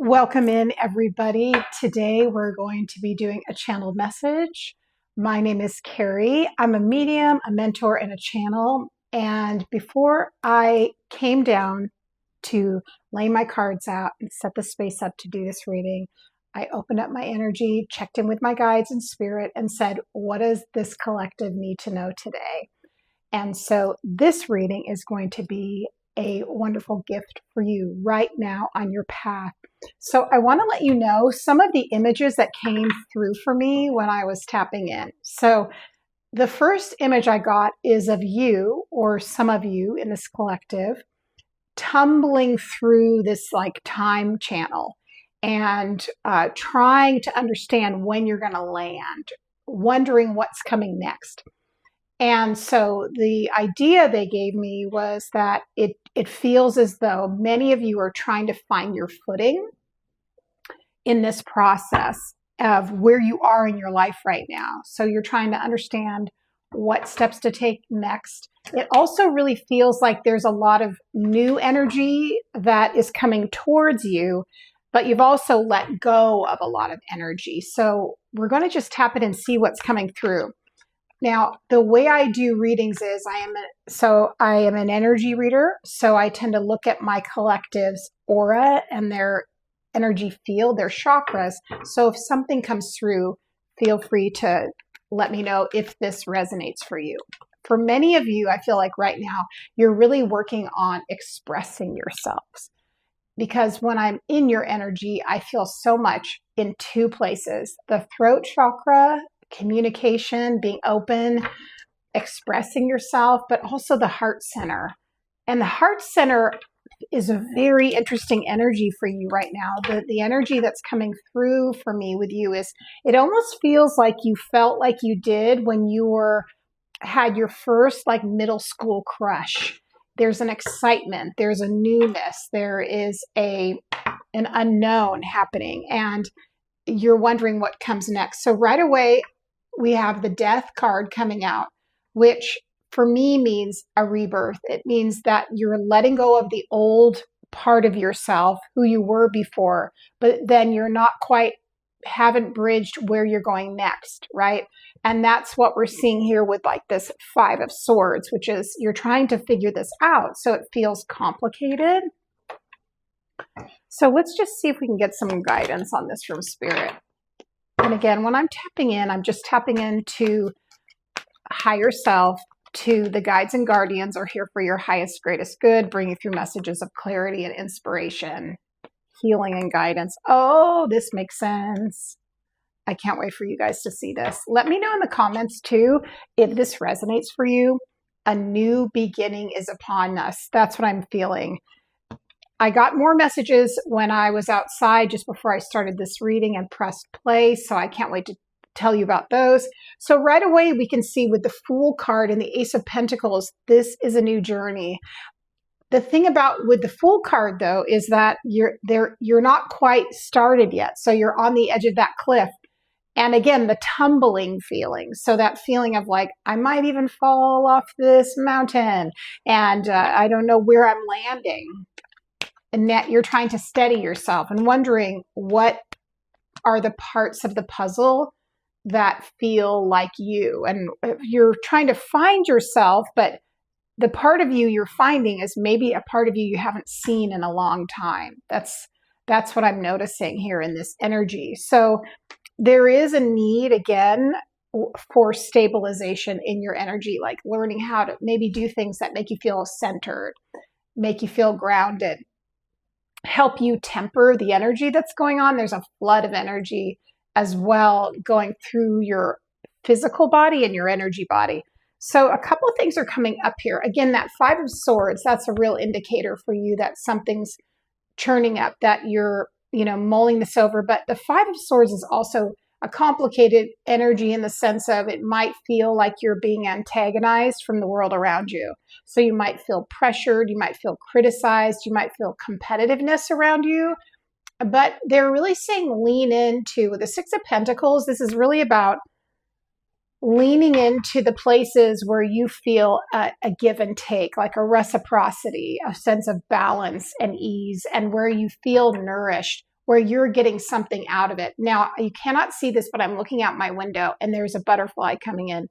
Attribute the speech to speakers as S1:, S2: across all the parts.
S1: Welcome in, everybody. Today we're going to be doing a channeled message. My name is Carey. I'm a medium, a mentor, and a channel. And before I came down to lay my cards out and set the space up to do this reading, I opened up my energy, checked in with my guides and spirit, and said, what does this collective need to know today? And so this reading is going to be a wonderful gift for you right now on your path. So I want to let you know some of the images that came through for me when I was tapping in. So the first image I got is of you, or some of you in this collective, tumbling through this like time channel and trying to understand when you're going to land, wondering what's coming next. And so the idea they gave me was that it feels as though many of you are trying to find your footing in this process of where you are in your life right now. So you're trying to understand what steps to take next. It also really feels like there's a lot of new energy that is coming towards you, but you've also let go of a lot of energy. So we're going to just tap it and see what's coming through. Now, the way I do readings is I am an energy reader, so I tend to look at my collective's aura and their energy field, their chakras. So if something comes through, feel free to let me know if this resonates for you. For many of you, I feel like right now, you're really working on expressing yourselves. Because when I'm in your energy, I feel so much in two places: the throat chakra, communication, being open, expressing yourself, but also the heart center. And the heart center is a very interesting energy for you right now. The energy that's coming through for me with you is, it almost feels like you felt like you did when you had your first like middle school crush. There's an excitement, there's a newness, there is an unknown happening, and you're wondering what comes next. So right away, we have the death card coming out, which for me means a rebirth. It means that you're letting go of the old part of yourself, who you were before, but then you're not quite, haven't bridged where you're going next, right? And that's what we're seeing here with like this Five of Swords, which is you're trying to figure this out. So it feels complicated. So let's just see if we can get some guidance on this from Spirit. And again, when I'm tapping in, I'm just tapping into higher self, to the guides and guardians are here for your highest, greatest good, bringing through messages of clarity and inspiration, healing and guidance. Oh, this makes sense. I can't wait for you guys to see this. Let me know in the comments too if this resonates for you. A new beginning is upon us. That's what I'm feeling. I got more messages when I was outside just before I started this reading and pressed play, so I can't wait to tell you about those. So right away, we can see with the Fool card and the Ace of Pentacles, this is a new journey. The thing about with the Fool card, though, is that you're not quite started yet. So you're on the edge of that cliff. And again, the tumbling feeling. So that feeling of like, I might even fall off this mountain and I don't know where I'm landing. And that you're trying to steady yourself and wondering what are the parts of the puzzle that feel like you. And you're trying to find yourself, but the part of you you're finding is maybe a part of you haven't seen in a long time. That's what I'm noticing here in this energy. So there is a need, again, for stabilization in your energy, like learning how to maybe do things that make you feel centered, make you feel grounded, help you temper the energy that's going on. There's a flood of energy as well going through your physical body and your energy body. So a couple of things are coming up here. Again, that Five of Swords, that's a real indicator for you that something's churning up, that you're, mulling this over. But the Five of Swords is also a complicated energy in the sense of it might feel like you're being antagonized from the world around you. So you might feel pressured, you might feel criticized, you might feel competitiveness around you. But they're really saying lean into, with the Six of Pentacles, this is really about leaning into the places where you feel a give and take, like a reciprocity, a sense of balance and ease, and where you feel nourished, where you're getting something out of it. Now, you cannot see this, but I'm looking out my window and there's a butterfly coming in.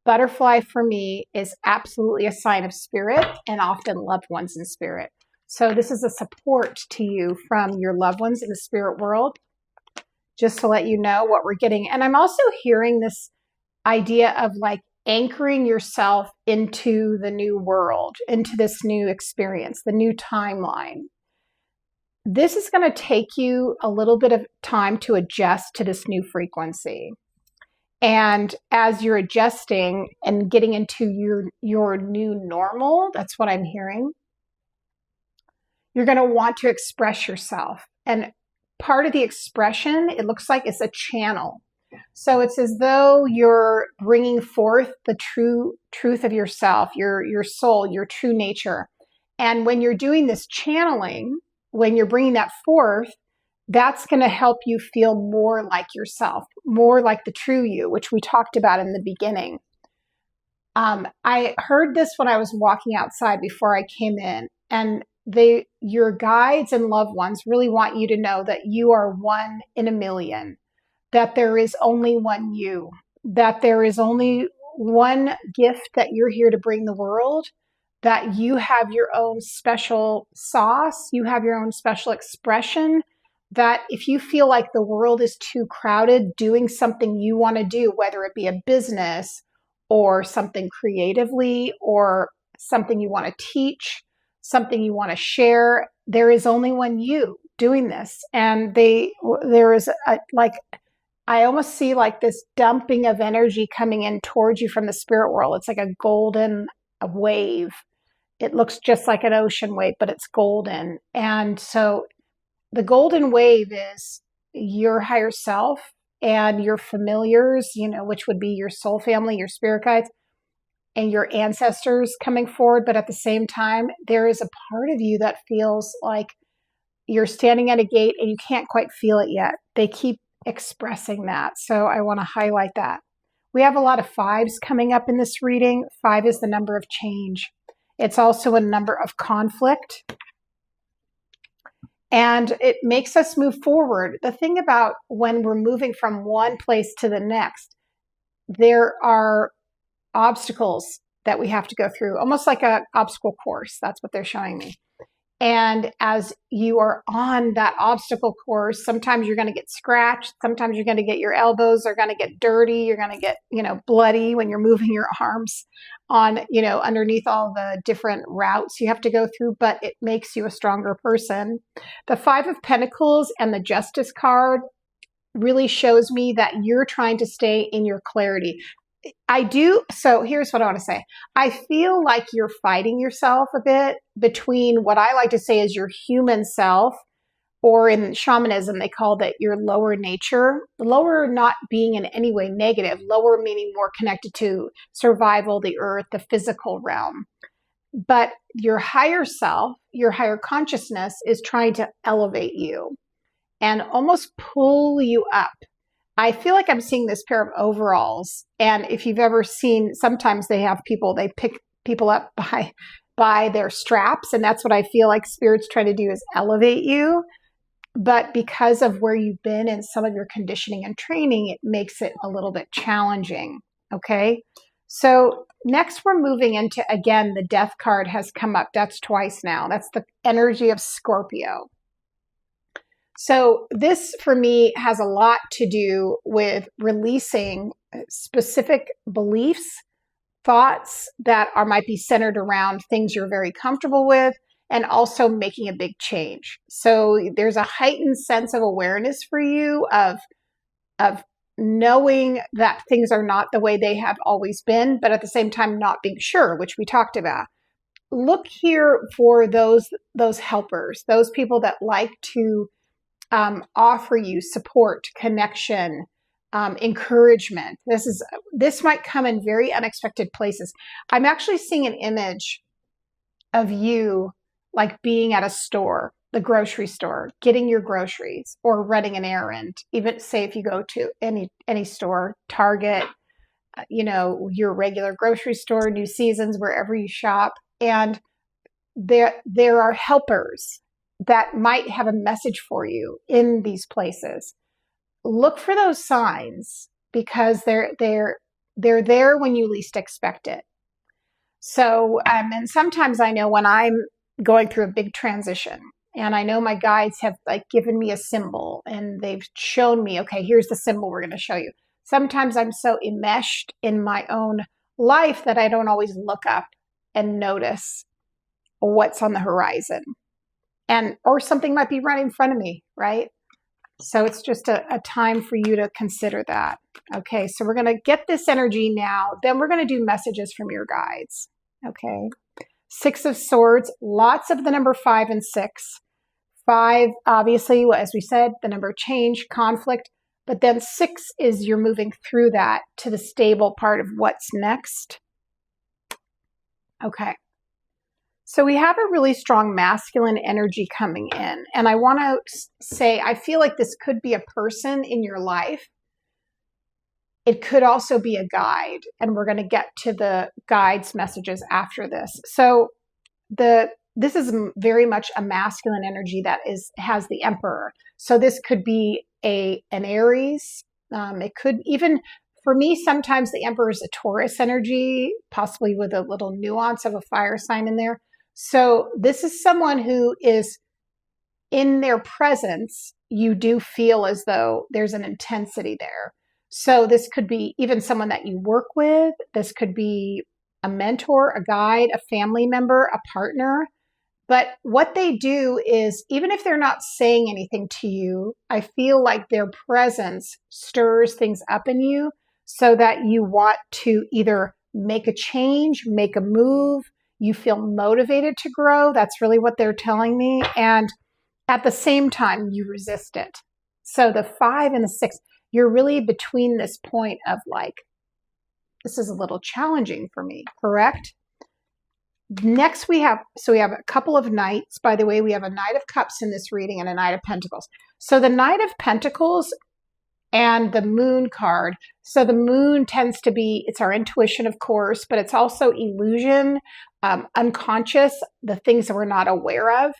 S1: Butterfly for me is absolutely a sign of spirit and often loved ones in spirit. So this is a support to you from your loved ones in the spirit world, just to let you know what we're getting. And I'm also hearing this idea of like anchoring yourself into the new world, into this new experience, the new timeline. This is going to take you a little bit of time to adjust to this new frequency. And as you're adjusting and getting into your new normal, that's what I'm hearing, you're going to want to express yourself. And part of the expression, it looks like it's a channel. So it's as though you're bringing forth the truth of yourself, your soul, your true nature. And when you're doing this channeling, when you're bringing that forth, that's going to help you feel more like yourself, more like the true you, which we talked about in the beginning. I heard this when I was walking outside before I came in, and your guides and loved ones really want you to know that you are one in a million, that there is only one you, that there is only one gift that you're here to bring the world, that you have your own special sauce, you have your own special expression, that if you feel like the world is too crowded, doing something you want to do, whether it be a business or something creatively or something you want to teach, something you want to share, there is only one you doing this. And there is I almost see like this dumping of energy coming in towards you from the spirit world. It's like a golden wave. It looks just like an ocean wave, but it's golden. And so the golden wave is your higher self and your familiars, which would be your soul family, your spirit guides, and your ancestors coming forward. But at the same time, there is a part of you that feels like you're standing at a gate and you can't quite feel it yet. They keep expressing that. So I want to highlight that. We have a lot of 5s coming up in this reading. 5 is the number of change. It's also a number of conflict. And it makes us move forward. The thing about when we're moving from one place to the next, there are obstacles that we have to go through, almost like an obstacle course. That's what they're showing me. And as you are on that obstacle course, sometimes you're going to get scratched. Sometimes you're going to get your elbows are going to get dirty. You're going to get, bloody when you're moving your arms on, underneath all the different routes you have to go through, but it makes you a stronger person. The 5 of Pentacles and the Justice card really shows me that you're trying to stay in your clarity. So here's what I want to say. I feel like you're fighting yourself a bit between what I like to say is your human self, or in shamanism, they call that your lower nature. Lower not being in any way negative, lower meaning more connected to survival, the earth, the physical realm. But your higher self, your higher consciousness is trying to elevate you and almost pull you up. I feel like I'm seeing this pair of overalls. And if you've ever seen, sometimes they pick people up by their straps. And that's what I feel like Spirit's trying to do, is elevate you. But because of where you've been and some of your conditioning and training, it makes it a little bit challenging. Okay. So next we're moving into, again, the Death card has come up. That's twice now. That's the energy of Scorpio. So this, for me, has a lot to do with releasing specific beliefs, thoughts that might be centered around things you're very comfortable with, and also making a big change. So there's a heightened sense of awareness for you of knowing that things are not the way they have always been, but at the same time not being sure, which we talked about. Look here for those helpers, those people that like to offer you support, connection, encouragement. This might come in very unexpected places. I'm actually seeing an image of you like being at a store, the grocery store, getting your groceries or running an errand. Even say if you go to any store, Target, your regular grocery store, New Seasons, wherever you shop, and there are helpers that might have a message for you in these places. Look for those signs because they're there when you least expect it. So, and sometimes I know when I'm going through a big transition and I know my guides have like given me a symbol and they've shown me, okay, here's the symbol we're going to show you. Sometimes I'm so enmeshed in my own life that I don't always look up and notice what's on the horizon. Or something might be right in front of me, right? So it's just a time for you to consider that. Okay, so we're going to get this energy now. Then we're going to do messages from your guides. Okay. 6 of Swords, lots of the number 5 and 6. 5, obviously, as we said, the number change, conflict. But then 6 is you're moving through that to the stable part of what's next. Okay. So we have a really strong masculine energy coming in. And I want to say, I feel like this could be a person in your life. It could also be a guide. And we're going to get to the guides messages after this. So this is very much a masculine energy that has the Emperor. So this could be an Aries. It could even, for me, sometimes the Emperor is a Taurus energy, possibly with a little nuance of a fire sign in there. So this is someone who is in their presence. You do feel as though there's an intensity there. So this could be even someone that you work with. This could be a mentor, a guide, a family member, a partner. But what they do is, even if they're not saying anything to you, I feel like their presence stirs things up in you so that you want to either make a change, make a move. You feel motivated to grow. That's really what they're telling me. And at the same time, you resist it. So the 5 and the 6, you're really between this point of like, this is a little challenging for me, correct? Next we have a couple of knights. By the way, we have a Knight of Cups in this reading and a Knight of Pentacles. So the Knight of Pentacles and the Moon card. So the Moon tends to be, it's our intuition, of course, but it's also illusion, unconscious, the things that we're not aware of.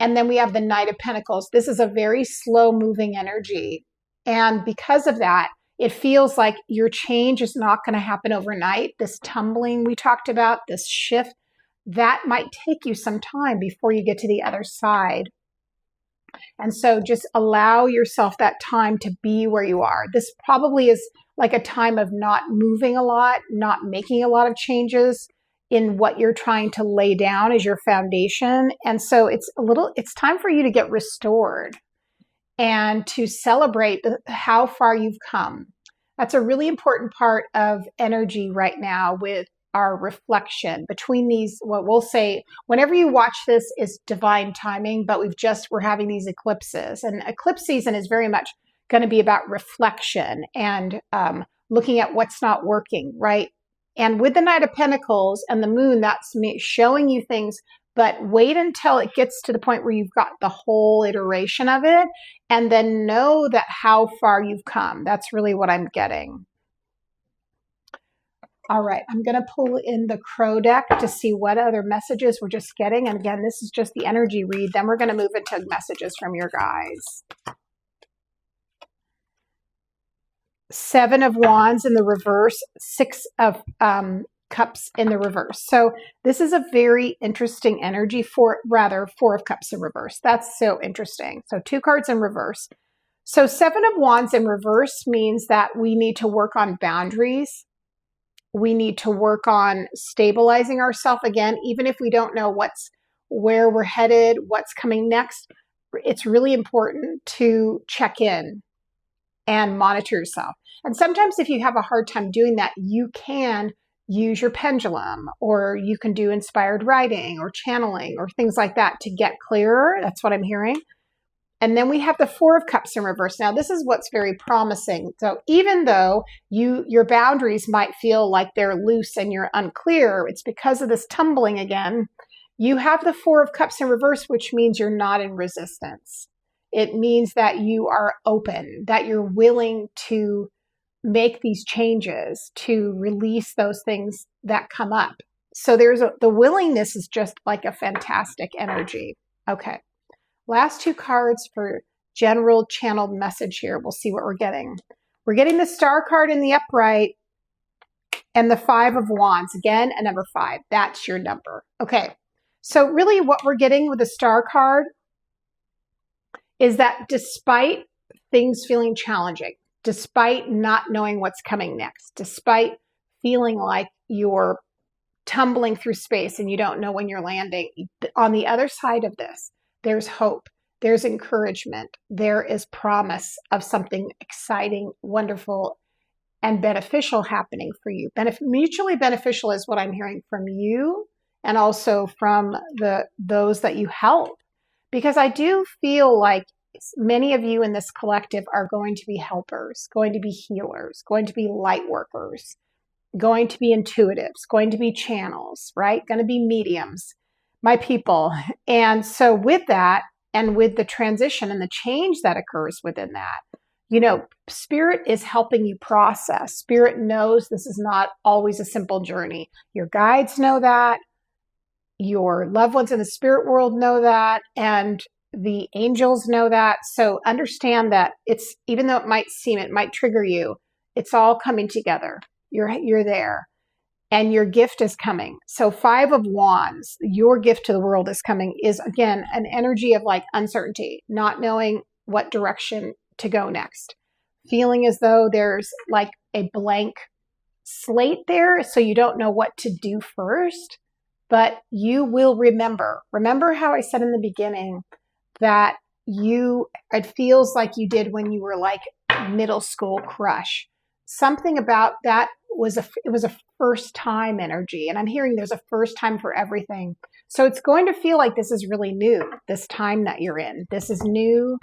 S1: And then we have the Knight of Pentacles. This is a very slow moving energy. And because of that, it feels like your change is not going to happen overnight. This tumbling we talked about, this shift, that might take you some time before you get to the other side. And so just allow yourself that time to be where you are. This probably is like a time of not moving a lot, not making a lot of changes in what you're trying to lay down as your foundation. And so it's time for you to get restored and to celebrate how far you've come. That's a really important part of energy right now with our reflection between these, what we'll say, whenever you watch this is divine timing, but we're having these eclipses, and eclipse season is very much going to be about reflection and looking at what's not working, right? And with the Knight of Pentacles and the Moon, that's me showing you things, but wait until it gets to the point where you've got the whole iteration of it, and then know that how far you've come. That's really what I'm getting. All right, I'm going to pull in the Crow deck to see what other messages we're just getting. And again, this is just the energy read. Then we're going to move into messages from your guides. 7 of Wands in the reverse, 6 of Cups in the reverse. So this is a very interesting energy, 4 of Cups in reverse. That's so interesting. So 2 cards in reverse. So 7 of Wands in reverse means that we need to work on boundaries. We need to work on stabilizing ourselves again, even if we don't know where we're headed, what's coming next. It's really important to check in and monitor yourself. And sometimes if you have a hard time doing that, you can use your pendulum, or you can do inspired writing or channeling or things like that to get clearer. That's what I'm hearing. And then we have the 4 of Cups in reverse. Now, this is what's very promising. So even though your boundaries might feel like they're loose and you're unclear, it's because of this tumbling again. You have the 4 of Cups in reverse, which means you're not in resistance. It means that you are open, that you're willing to make these changes, to release those things that come up. So the willingness is just like a fantastic energy. Okay. Last two cards for general channeled message here. We'll see what we're getting. We're getting the Star card in the upright and the Five of Wands. Again, a number 5. That's your number. Okay. So really what we're getting with the Star card is that despite things feeling challenging, despite not knowing what's coming next, despite feeling like you're tumbling through space and you don't know when you're landing, on the other side of this, there's hope, there's encouragement, there is promise of something exciting, wonderful, and beneficial happening for you. Mutually beneficial is what I'm hearing from you and also from those that you help. Because I do feel like many of you in this collective are going to be helpers, going to be healers, going to be light workers, going to be intuitives, going to be channels, right? Going to be mediums, my people. And so with that, and with the transition and the change that occurs within that, you know, Spirit is helping you process. Spirit knows this is not always a simple journey. Your guides know that. Your loved ones in the spirit world know that. And the angels know that. So understand that it's, even though it might trigger you, it's all coming together. You're there. And your gift is coming. So 5 of Wands, your gift to the world is coming, is again an energy of like uncertainty, not knowing what direction to go next, feeling as though there's like a blank slate there, so you don't know what to do first, but you will remember how I said in the beginning that it feels like you did when you were like middle school crush. Something about that it was a first time energy, and I'm hearing there's a first time for everything. So it's going to feel like this is really new, this time that you're in. This is new.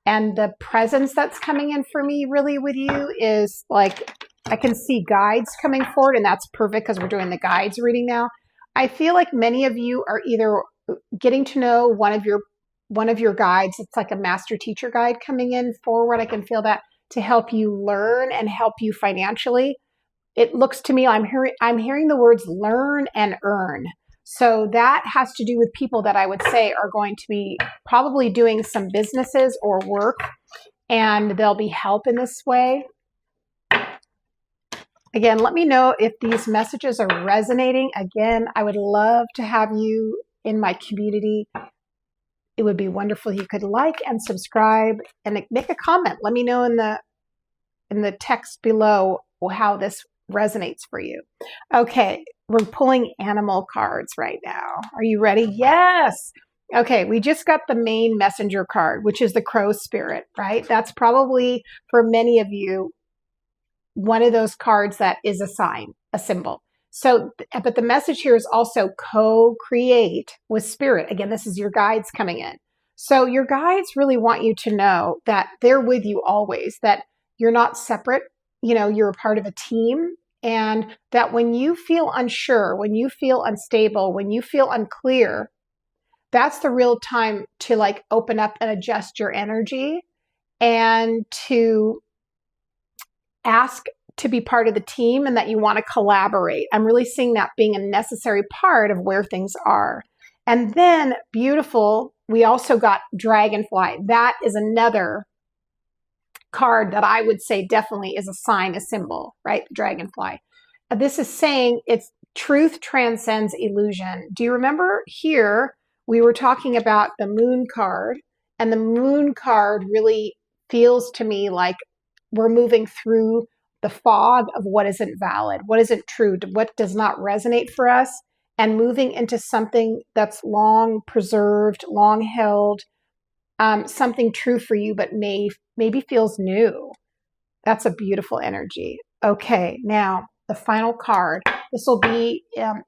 S1: And the presence that's coming in for me really with you is like, I can see guides coming forward, and that's perfect because we're doing the guides reading now. I feel like many of you are either getting to know one of your guides. It's like a master teacher guide coming in forward. I can feel that, to help you learn and help you financially. It looks to me, I'm hearing the words learn and earn. So that has to do with people that I would say are going to be probably doing some businesses or work, and there'll be help in this way. Again, let me know if these messages are resonating. Again, I would love to have you in my community. It would be wonderful if you could like and subscribe and make a comment. Let me know in the text below how this resonates for you. Okay, we're pulling animal cards right now. Are you ready? Yes. Okay, we just got the main messenger card, which is the crow spirit, right? That's probably for many of you one of those cards that is a sign, a symbol. So, but the message here is also co-create with spirit. Again, this is your guides coming in. So your guides really want you to know that they're with you always, that you're not separate. You know, you're a part of a team, and that when you feel unsure, when you feel unstable, when you feel unclear, that's the real time to like open up and adjust your energy and to ask to be part of the team, and that you want to collaborate. I'm really seeing that being a necessary part of where things are. And then beautiful, we also got dragonfly. That is another card that I would say definitely is a sign, a symbol, right? Dragonfly. This is saying it's truth transcends illusion. Do you remember here we were talking about the moon card, and the moon card really feels to me like we're moving through the fog of what isn't valid, what isn't true, what does not resonate for us, and moving into something that's long preserved, long held, something true for you, but maybe feels new. That's a beautiful energy. Okay, now the final card. This will be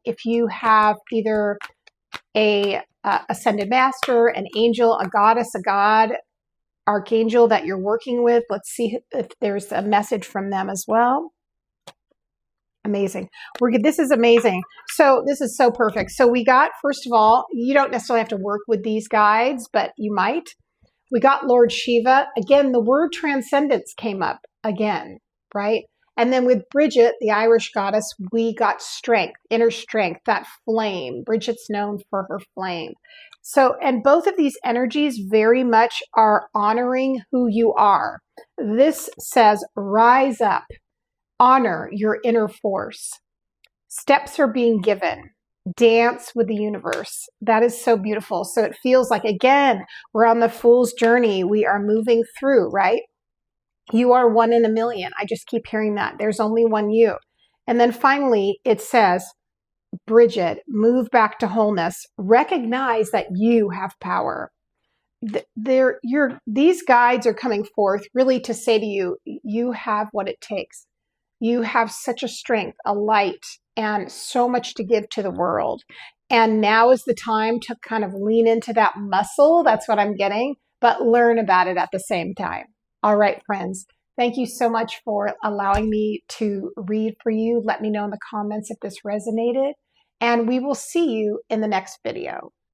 S1: if you have either a ascended master, an angel, a goddess, a god, archangel that you're working with. Let's see if there's a message from them as well. Amazing. This is amazing. So this is so perfect. So we got, first of all, you don't necessarily have to work with these guides, but you might. We got Lord Shiva. Again, the word transcendence came up again, right? And then with Bridget, the Irish goddess, we got strength, inner strength, that flame. Bridget's known for her flame. So, and both of these energies very much are honoring who you are. This says, rise up, honor your inner force. Steps are being given. Dance with the universe. That is so beautiful. So it feels like, again, we're on the fool's journey. We are moving through, right? You are one in a million. I just keep hearing that. There's only one you. And then finally, it says, Bridget, move back to wholeness. Recognize that you have power. These guides are coming forth really to say to you, you have what it takes. You have such a strength, a light, and so much to give to the world. And now is the time to kind of lean into that muscle. That's what I'm getting, but learn about it at the same time. All right, friends. Thank you so much for allowing me to read for you. Let me know in the comments if this resonated, and we will see you in the next video.